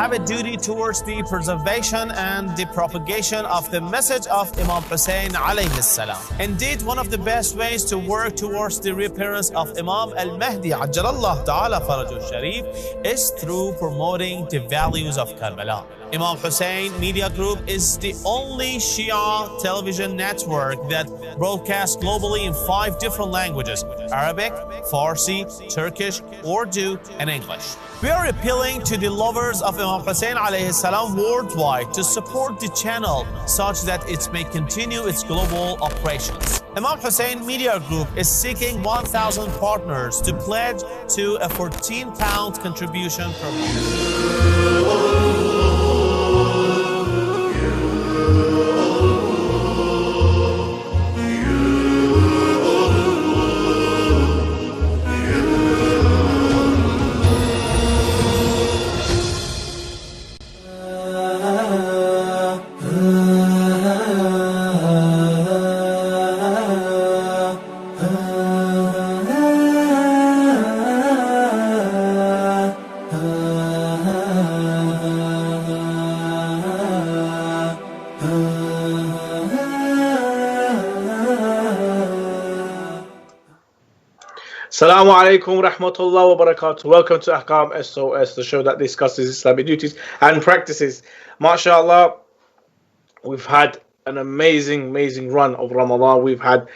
have a duty towards the preservation and the propagation of the message of Imam Hussein alayhi salam. Indeed, one of the best ways to work towards the reappearance of Imam al-Mahdi ajjalallahu ta'ala farajul sharif is through promoting the values of Karbala. Imam Hussein Media Group is the only Shia television network that broadcasts globally in 5 different languages: Arabic, Farsi, Turkish, Urdu, and English. We are appealing to the lovers of Imam Hussein alayhi salam worldwide to support the channel such that it may continue its global operations. Imam Hussein Media Group is seeking 1,000 partners to pledge to a £14 contribution per month. Assalamu alaikum wa rahmatullahi wa barakatuh. Welcome to Ahkam SOS, the show that discusses Islamic duties and practices. MashaAllah, we've had an amazing run of Ramadan. We've had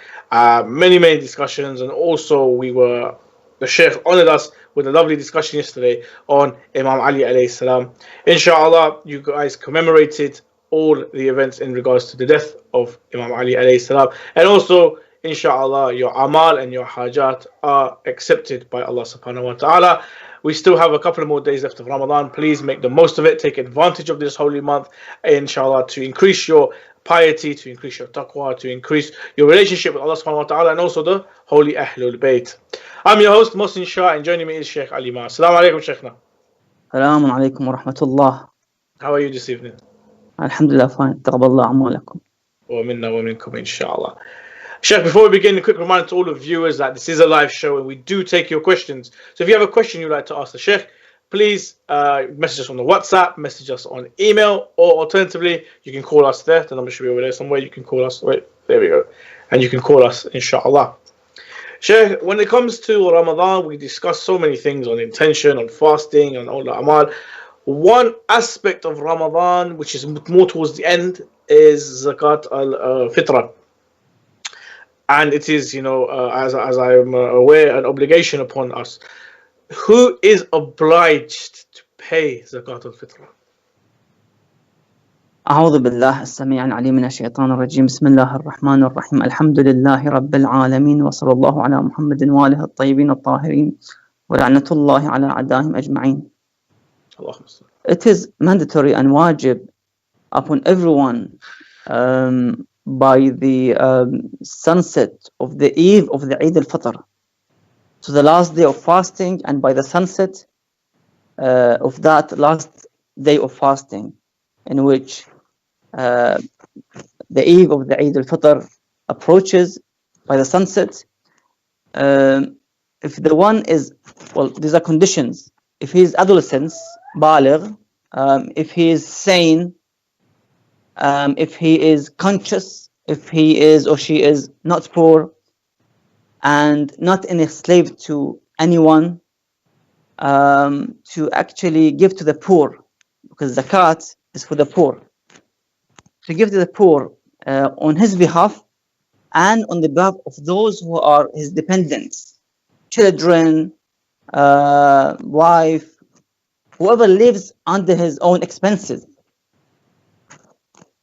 many discussions, and also the Sheikh honored us with a lovely discussion yesterday on Imam Ali alayhi salam. Inshallah, you guys commemorated all the events in regards to the death of Imam Ali alayhi salam, and also inshallah, your amal and your hajat are accepted by Allah subhanahu wa ta'ala. We still have a couple of more days left of Ramadan. Please make the most of it. Take advantage of this holy month, inshallah, to increase your piety, to increase your taqwa, to increase your relationship with Allah subhanahu wa ta'ala, and also the holy Ahlul Bayt. I'm your host, Mohsin Shah, and joining me is Sheikh Ali Ma. Assalamu alaikum, Sheikhna. Assalamu alaikum wa rahmatullah. How are you this evening? Alhamdulillah, fine. Taqabballah amalakum. Wa minna wa minkum, inshallah. Sheikh, before we begin, a quick reminder to all of viewers that this is a live show and we do take your questions. So if you have a question you'd like to ask the Sheikh, please message us on the WhatsApp, message us on email, or alternatively, you can call us there. The number should be over there somewhere. You can call us. Wait, there we go. And you can call us, inshallah. Sheikh, when it comes to Ramadan, we discuss so many things on intention, on fasting, on all the amal. One aspect of Ramadan, which is more towards the end, is Zakat Al-Fitrah. And it is, as I am aware, an obligation upon us. Who is obliged to pay Zakat al-Fitrah? أعوذ بالله السميع العليم من الشيطان الرجيم. بسم الله الرحمن الرحيم. الحمد لله رب العالمين، وصلى الله على محمد وآله الطيبين الطاهرين، ولعنة الله على أعدائهم أجمعين. It is mandatory and wajib upon everyone by the sunset of the eve of the Eid al-Fitr, so the last day of fasting, and by the sunset of that last day of fasting, in which the eve of the Eid al-Fitr approaches by the sunset. If the one is, well, these are conditions. If he is adolescent, baligh, if he is sane, if he is conscious, if he is or she is not poor and not enslaved to anyone, to actually give to the poor, because zakat is for the poor, to give to the poor on his behalf and on the behalf of those who are his dependents, children, wife, whoever lives under his own expenses.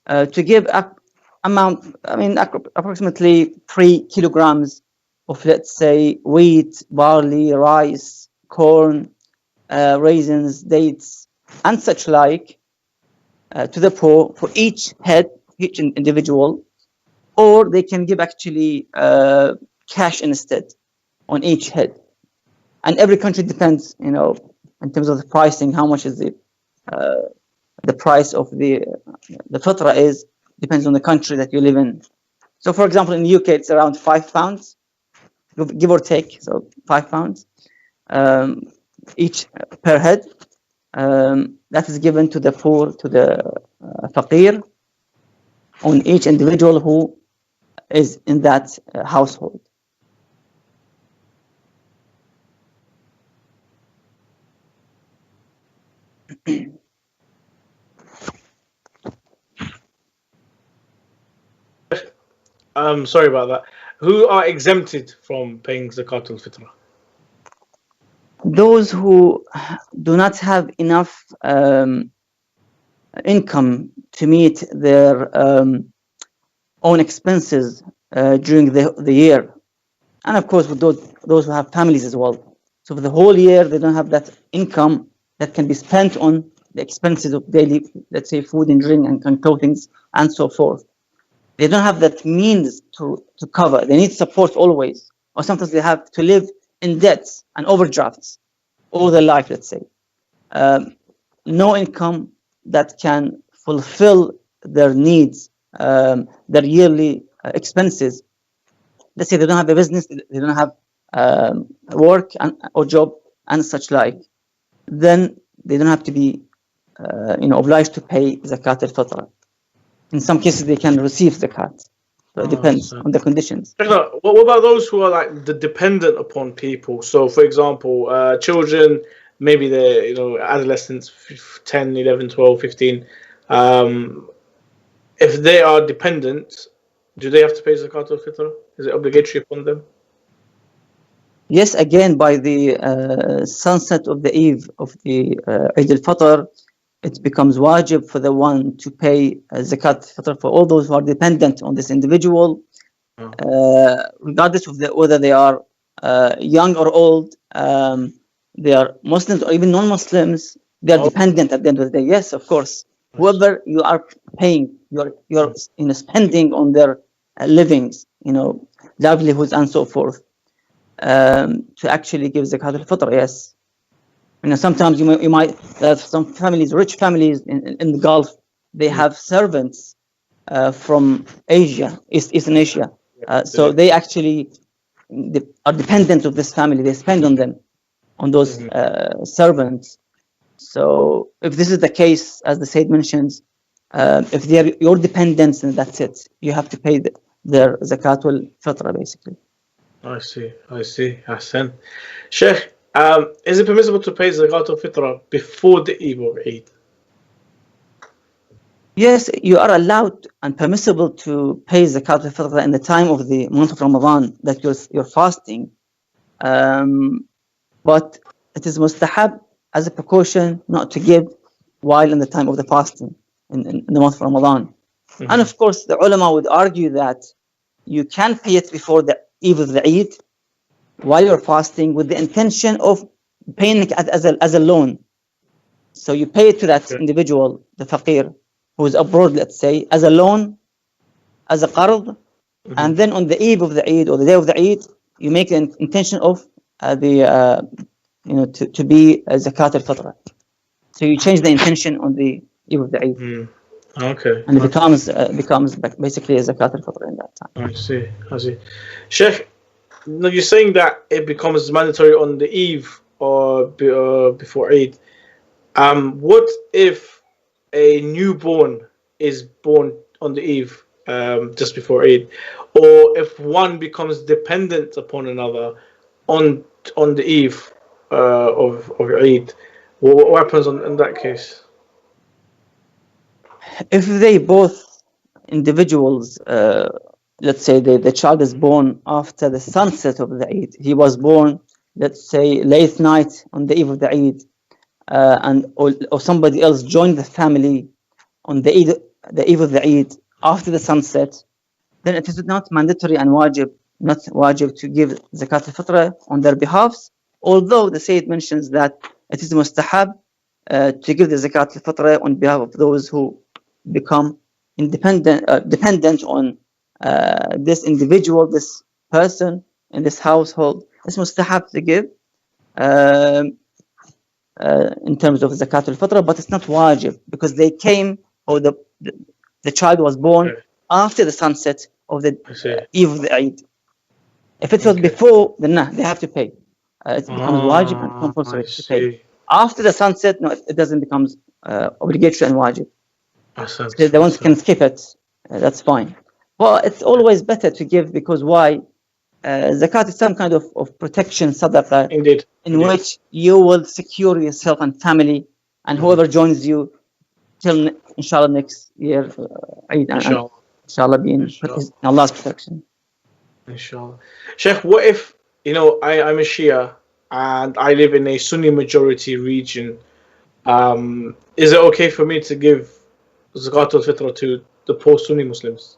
To give approximately 3 kilograms of, let's say, wheat, barley, rice, corn, raisins, dates, and such like, to the poor for each head, each individual, or they can give actually cash instead on each head. And every country depends, in terms of the pricing, how much is the price of the fitrah is, depends on the country that you live in. So for example, in the UK, it's around £5, give or take, so £5 each per head. that is given to the poor, to the faqir, on each individual who is in that household. Sorry about that. Who are exempted from paying Zakat al-Fitrah? Those who do not have enough income to meet their own expenses during the year, and of course with those who have families as well. So for the whole year they don't have that income that can be spent on the expenses of daily, let's say, food and drink and clothing and so forth. They don't have that means to cover. They need support always, or sometimes they have to live in debts and overdrafts all their life, let's say. No income that can fulfill their needs, their yearly expenses. Let's say they don't have a business, they don't have work or job and such like. Then they don't have to be obliged to pay Zakat al-Fitrah. In some cases, they can receive zakat. So it depends on the conditions. What about those who are like the dependent upon people? So, for example, children, maybe they're adolescents, 10, 11, 12, 15. If they are dependent, do they have to pay Zakat al-Fitr? Is it obligatory upon them? Yes, again, by the sunset of the eve of the Eid al-Fitr, it becomes wajib for the one to pay zakat fitr for all those who are dependent on this individual, regardless of whether they are young or old, they are Muslims or even non-Muslims. They are dependent at the end of the day. Yes, of course. Whoever you are paying, you're spending on their livings, livelihoods and so forth, to actually give zakat al-fitr. Yes. Sometimes you might have some families, rich families in the Gulf, they have servants from Asia, Eastern Asia. So they actually are dependent of this family. They spend on them, on those servants. So if this is the case, as the Sayyid mentions, if they are your dependents, then that's it. You have to pay their zakat al-fitra, basically. I see. Hassan. Sheikh, is it permissible to pay Zakat al-Fitr before the eve of Eid? Yes, you are allowed and permissible to pay Zakat al-Fitr in the time of the month of Ramadan that you're fasting. But it is mustahab as a precaution not to give while in the time of the fasting in the month of Ramadan. And of course, the ulama would argue that you can pay it before the eve of the Eid while you're fasting with the intention of paying it as a loan. So you pay it to that individual, the faqir, who is abroad, let's say, as a loan, as a qard, and then on the eve of the Eid or the day of the Eid, you make an intention of to be zakat al-fitr. So you change the intention on the eve of the Eid. Okay. And it becomes basically a zakat al-fitr in that time. I see. Sheikh, now you're saying that it becomes mandatory on the eve or before Eid. What if a newborn is born on the eve, just before Eid, or if one becomes dependent upon another on the eve of Eid? What happens in that case? If they both individuals, let's say the child is born after the sunset of the Eid, he was born, let's say, late night on the eve of the Eid, or somebody else joined the family on the eve of the Eid after the sunset, then it is not mandatory and not wajib to give zakat al-fitr on their behalves. Although the Sayyid mentions that it is mustahab to give the zakat al-fitr on behalf of those who become dependent on this individual, this person in this household. It's mustahab to give in terms of zakat al-fitr, but it's not wajib because they came, or the child was born after the sunset of the eve of the Eid. If it was before, then they have to pay. It becomes wajib and compulsory to pay. After the sunset, no, it doesn't become obligatory and wajib. Ahsan. So the ones can skip it, that's fine. But it's always better to give, because why? Zakat is some kind of protection, sadaqah, Indeed. which you will secure yourself and family and whoever joins you till inshallah next year, Eid, and inshallah being in Allah's protection. Inshallah. Sheikh, what if, I'm a Shia and I live in a Sunni majority region? Is it okay for me to give Zakat al-Fitrah to the poor Sunni Muslims?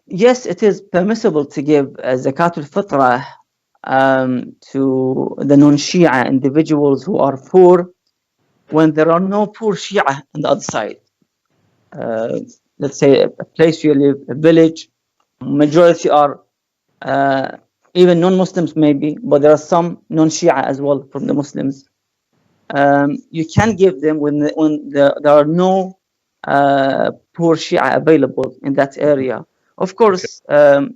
Yes, it is permissible to give Zakat al-Fitrah to the non-Shia individuals who are poor when there are no poor Shia on the other side. Let's say a place you live, a village, majority are even non-Muslims maybe, but there are some non-Shia as well from the Muslims. You can give them when there are no poor Shia available in that area. Of course, the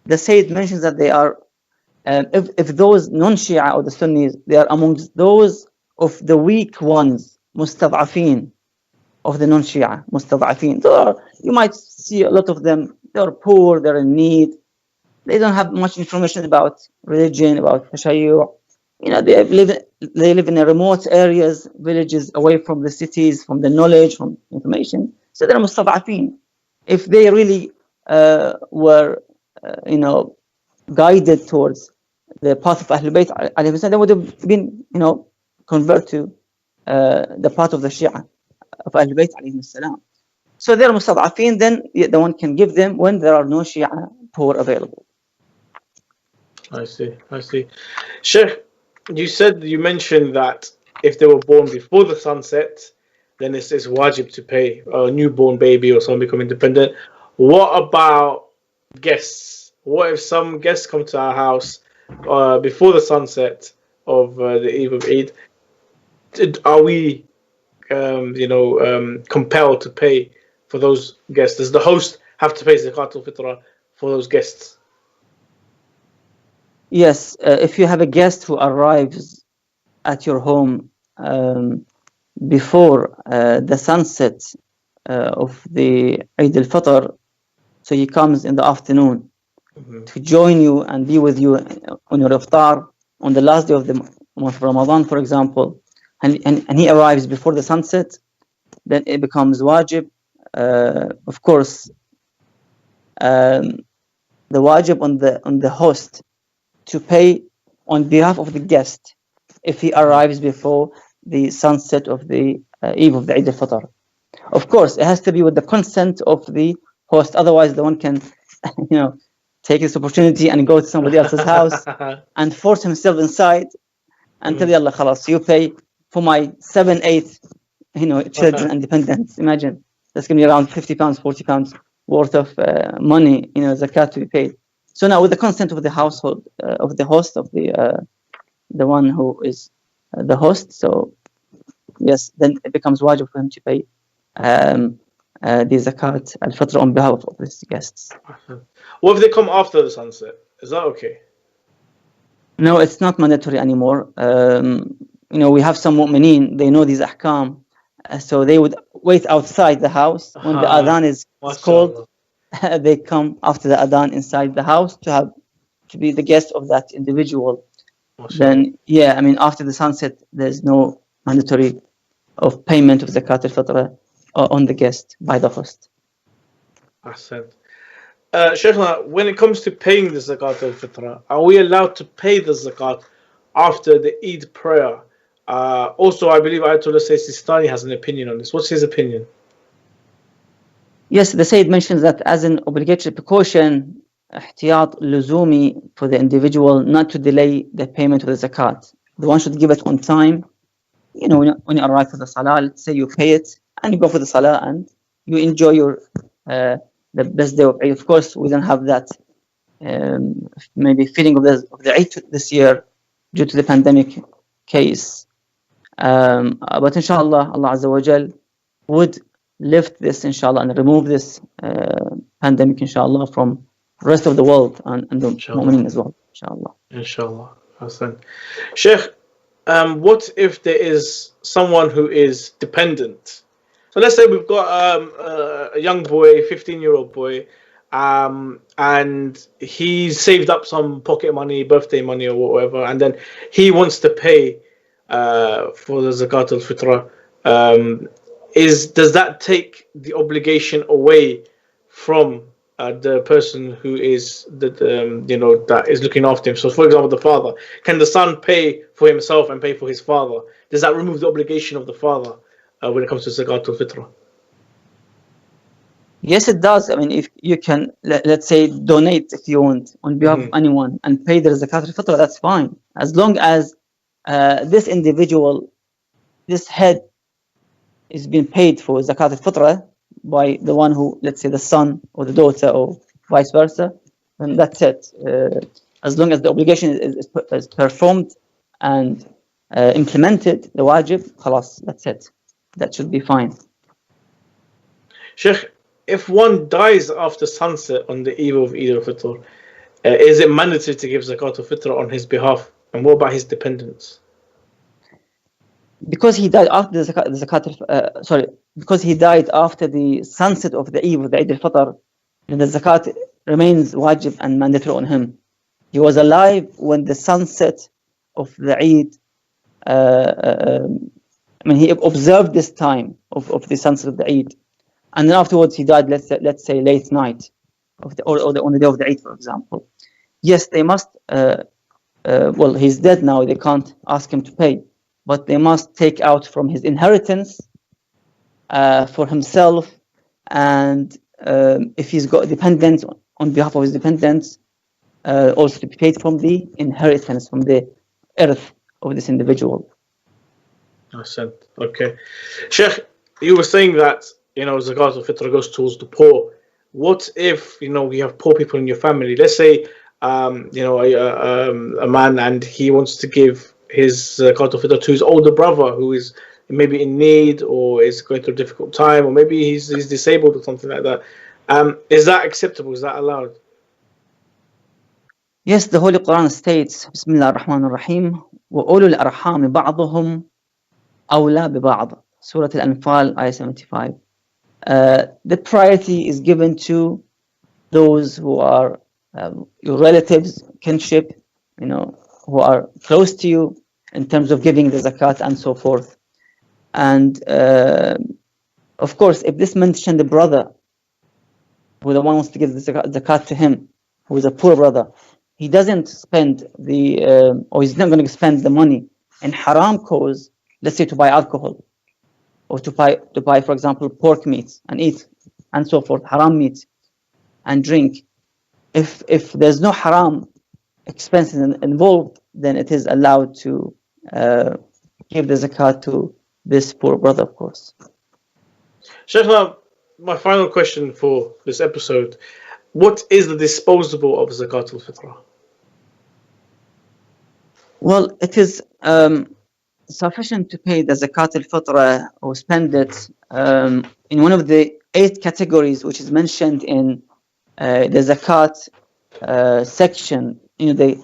Sayyid mentions that they are, if those non-Shia or the Sunnis, they are amongst those of the weak ones, mustad'afin, of the non-Shia, mustad'afin. You might see a lot of them, they're poor, they're in need, they don't have much information about religion, about tashayyu'. They live in remote areas, villages away from the cities, from the knowledge, from information. So they're mustad'afin. If they really were, guided towards the path of Ahlul Bayt alayhim salam, they would have been, converted to the path of the Shia of Ahlul Bayt alayhim salam. So they're mustad'afin, then the one can give them when there are no Shia poor available. I see. Sheikh, you mentioned that if they were born before the sunset, then it's wajib to pay a newborn baby or someone become independent. What about guests? What if some guests come to our house before the sunset of the eve of Eid? Are we, compelled to pay for those guests? Does the host have to pay Zakat al-Fitrah for those guests? Yes, if you have a guest who arrives at your home before the sunset of the Eid al-Fitr, so he comes in the afternoon to join you and be with you on your iftar on the last day of the month of Ramadan, for example, and he arrives before the sunset, then it becomes wajib. Of course, the wajib on the host to pay on behalf of the guest if he arrives before the sunset of the eve of the Eid al-Fitr. Of course, it has to be with the consent of the host. Otherwise, the one can, take this opportunity and go to somebody else's house and force himself inside and tell Allah, khalas, you pay for my 7, 8, children and dependents. Imagine, that's going to be around £50, £40 worth of money, zakat to be paid. So now, with the consent of the household, of the host, of the one who is the host, so yes, then it becomes wajib for him to pay the zakat al-fitr on behalf of his guests. What if they come after the sunset? Is that okay? No, it's not mandatory anymore. We have some mu'mineen, they know these ahkam, so they would wait outside the house when the adhan is called. They come after the adhan inside the house to be the guest of that individual. Then, after the sunset, there's no mandatory of payment of zakat al-fitr on the guest by the host. Ahsan. Shaykhna, when it comes to paying the zakat al-fitr, are we allowed to pay the zakat after the Eid prayer? Also, I believe Ayatollah Sistani has an opinion on this. What's his opinion? Yes, the Sayyid mentions that as an obligatory precaution, ihtiyat luzumi, for the individual not to delay the payment of the zakat. The one should give it on time. When you arrive for the salah, let's say you pay it and you go for the salah and you enjoy your the best day of Eid. Of course, we don't have that maybe feeling of the Eid this year due to the pandemic case. But inshallah, Allah Azza wa Jal would lift this, inshallah, and remove this pandemic, inshallah, from the rest of the world and the mu'mineen as well, inshallah. Inshallah. Hassan. Sheikh, what if there is someone who is dependent? So let's say we've got a young boy, 15-year-old boy, and he's saved up some pocket money, birthday money, or whatever, and then he wants to pay for the Zakat al-Fitrah. Does that take the obligation away from the person who is that is looking after him? So, for example, the father, can the son pay for himself and pay for his father? Does that remove the obligation of the father when it comes to Zakat al-Fitrah? Yes, it does. I mean, if you can, let's say, donate if you want on behalf of anyone and pay the Zakat al-Fitrah, that's fine. As long as this individual, this head, is being paid for Zakat al-Fitrah by the one who, let's say, the son or the daughter or vice versa, then that's it. As long as the obligation is performed and implemented, the wajib, khalas, that's it. That should be fine. Sheikh, if one dies after sunset on the eve of Eid al-Fitr, is it mandatory to give Zakat al-Fitr on his behalf? And what about his dependents? Because he died after because he died after the sunset of the eve of the Eid al-Fitr, then the zakat remains wajib and mandatory on him. He was alive when the sunset of the Eid, he observed this time of the sunset of the Eid, and then afterwards he died, let's say late night or on the day of the Eid, for example. Yes, they must, well, he's dead now, they can't ask him to pay, but they must take out from his inheritance for himself, and if he's got dependents, on behalf of his dependents, also to be paid from the inheritance, from the earth of this individual. Okay. Sheikh, you were saying that, Zakat al-Fitr goes towards the poor. What if, we have poor people in your family? Let's say, a man, and he wants to give his Zakat al-Fitr to his older brother who is maybe in need or is going through a difficult time, or maybe he's disabled or something like that. Is that acceptable? Is that allowed? Yes, the Holy Quran states, Bismillah ar-Rahman ar-Rahim, وَأُولُو الْأَرْحَامِ بَعْضُهُمْ أَوْلَى بِبَعْضٍ, Surah Al-Anfal, Ayah 75. The priority is given to those who are your relatives, kinship, who are close to you in terms of giving the zakat and so forth. And of course, if this mentioned the brother, who the one wants to give the zakat to him, who is a poor brother, he doesn't spend or he's not going to spend the money in haram cause, let's say to buy alcohol, or to buy, for example, pork meat and eat, and so forth, haram meat and drink. If there's no haram expenses involved, then it is allowed to give the zakat to this poor brother, of course. Sheikh, my final question for this episode: what is the disposable of Zakat al-Fitrah? Well, it is sufficient to pay the Zakat al-Fitrah or spend it in one of the 8 categories which is mentioned in the Zakat section. They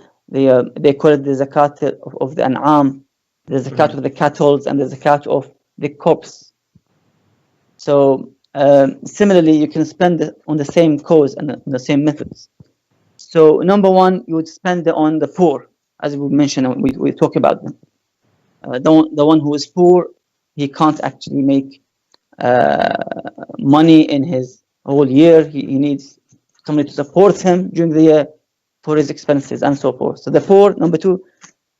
call it the Zakat of the An'am, the Zakat of the cattle, and the Zakat of the crops. So similarly, you can spend it on the same cause and the same methods. So number 1, you would spend it on the poor, as we mentioned, we talk about them. The one who is poor, he can't actually make money in his whole year. He needs somebody to support him during the year for his expenses and so forth. So the poor, number 2.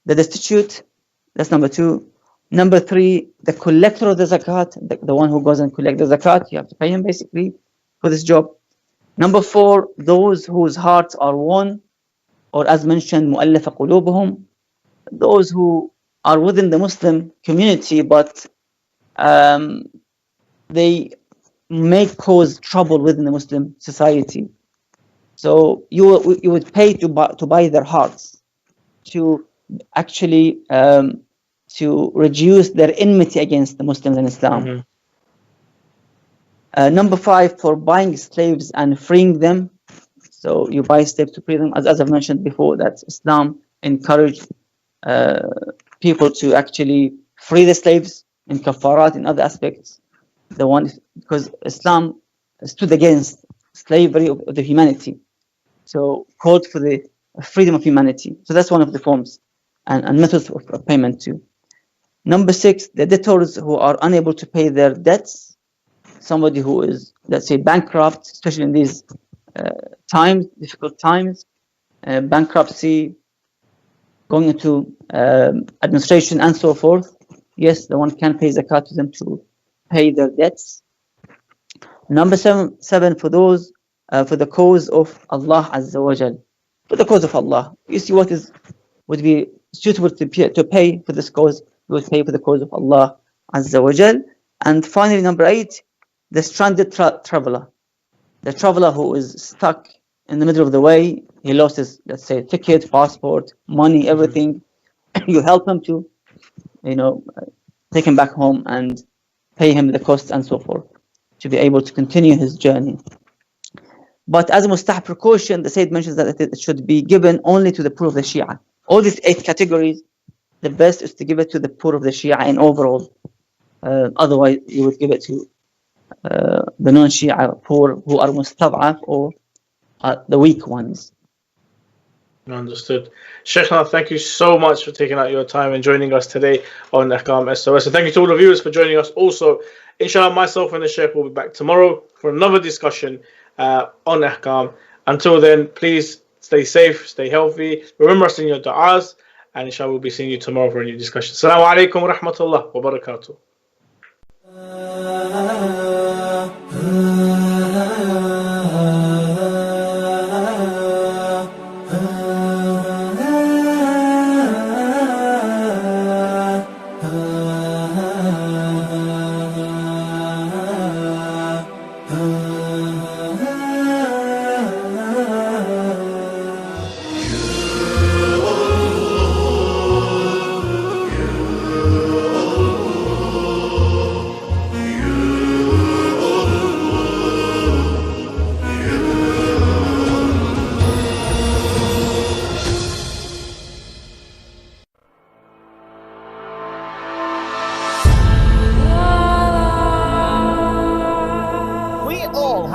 The destitute, that's number 2. Number 3, the collector of the zakat, the one who goes and collects the zakat, you have to pay him basically for this job. Number 4, those whose hearts are won, or as mentioned, مؤلف قلوبهم, those who are within the Muslim community, but they may cause trouble within the Muslim society. So you would pay to buy their hearts, to actually to reduce their enmity against the Muslims in Islam. Number 5, for buying slaves and freeing them. So you buy slaves to free them, as I've mentioned before, that Islam encouraged people to actually free the slaves in kafarat, in other aspects. Because Islam stood against slavery of the humanity, so called for the freedom of humanity. So that's one of the forms and methods of payment too. Number 6, the debtors who are unable to pay their debts. Somebody who is, let's say, bankrupt, especially in these times, difficult times, bankruptcy, going into administration and so forth. Yes, the one can pay zakat to them to pay their debts. Number 7, for those for the cause of Allah Azza wa Jal. For the cause of Allah, you see what would be suitable to pay for this cause. You would pay for the cause of Allah Azza wa Jal. And finally, number 8, the stranded traveler. The traveler who is stuck in the middle of the way. He lost his, let's say, ticket, passport, money, everything. You help him to, take him back home and pay him the costs and so forth, to be able to continue his journey. But as a mustahab precaution, the Sayyid mentions that it should be given only to the poor of the Shia. All these 8 categories, the best is to give it to the poor of the Shia in overall. Otherwise, you would give it to the non-Shia poor who are mustad'af or the weak ones. Understood. Sheikhna, thank you so much for taking out your time and joining us today on Ahkam SOS. And thank you to all the viewers for joining us also. Inshallah, myself and the Sheikh will be back tomorrow for another discussion on Ahkam. Until then, please stay safe, stay healthy. Remember us in your du'as. And inshallah, we'll be seeing you tomorrow for a new discussion. Assalamu alaikum wa rahmatullah wa barakatuh.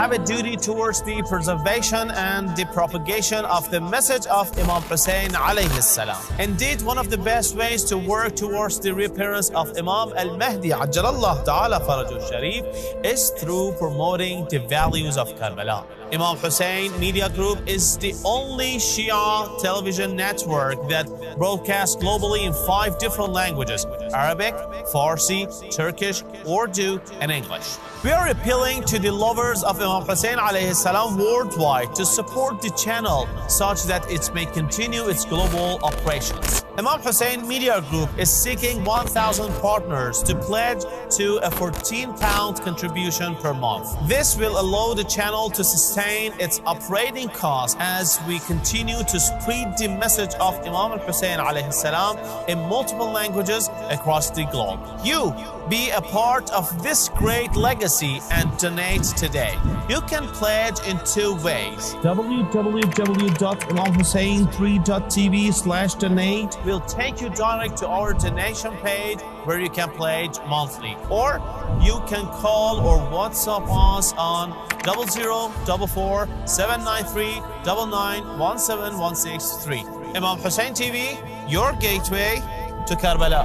have a duty towards the preservation and the propagation of the message of Imam Hussein alayhi salam. Indeed, one of the best ways to work towards the reappearance of Imam al-Mahdi ajjalallahu ta'ala farajul sharif is through promoting the values of Karbala. Imam Hussein Media Group is the only Shia television network that broadcasts globally in 5 different languages: Arabic, Farsi, Turkish, Urdu, and English. We are appealing to the lovers of Imam Hussein alayhi salam worldwide to support the channel such that it may continue its global operations. Imam Hussein Media Group is seeking 1,000 partners to pledge to a £14 contribution per month. This will allow the channel to sustain its operating costs as we continue to spread the message of Imam Hussein alayhi salam in multiple languages across the globe. You be a part of this great legacy and donate today. You can pledge in 2 ways. www.imamhussein3.tv/donate will take you direct to our donation page where you can pledge monthly. Or you can call or WhatsApp us on 0044 793 9917 Imam Hussein TV, your gateway to Karbala.